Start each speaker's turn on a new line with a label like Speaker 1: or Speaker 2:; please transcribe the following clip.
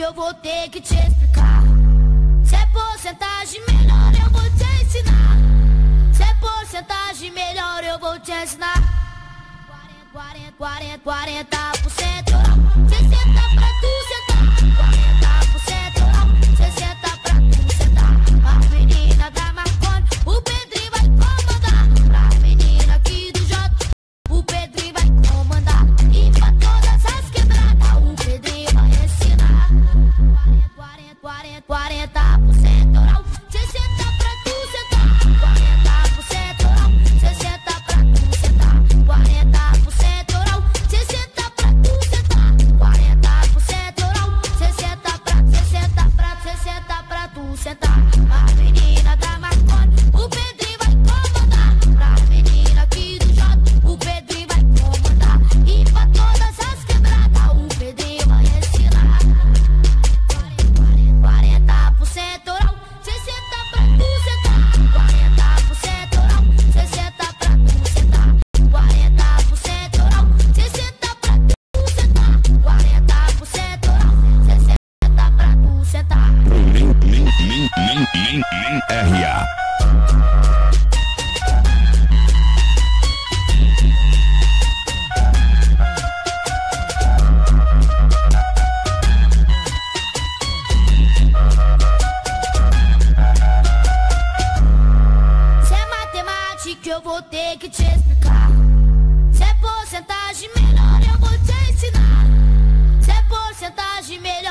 Speaker 1: eu vou ter que te explicar. Se é porcentagem melhor eu vou te ensinar. Se é porcentagem melhor eu vou te ensinar. 40% oral, 60 pra tu sentar. 40% oral, 60 pra tu sentar. A menina da Marconi, o Pedrinho vai comandar. Pra menina aqui do Jota, o Pedrinho vai comandar. E pra todas as quebradas, o Pedrinho vai ensinar. 40% oral, 60 pra tu sentar. 40% oral, 60 pra tu sentar. 40% oral, 60 pra tu sentar. 40% oral, 60 pra tu sentar. A menina da Marconi, o Pedrinho vai comandar. Pra menina aqui do Jota, o Pedrinho vai comandar. E pra todas as quebradas, o Pedrinho vai ensinar. 40% oral, 60 pra tu sentar. 40% oral, 60 pra tu sentar. 40% oral, 60 pra tu sentar. 40% oral, 60 pra tu sentar.
Speaker 2: RA.
Speaker 1: Se é matemática eu vou ter que te explicar. Se é porcentagem melhor eu vou te ensinar. Se é porcentagem melhor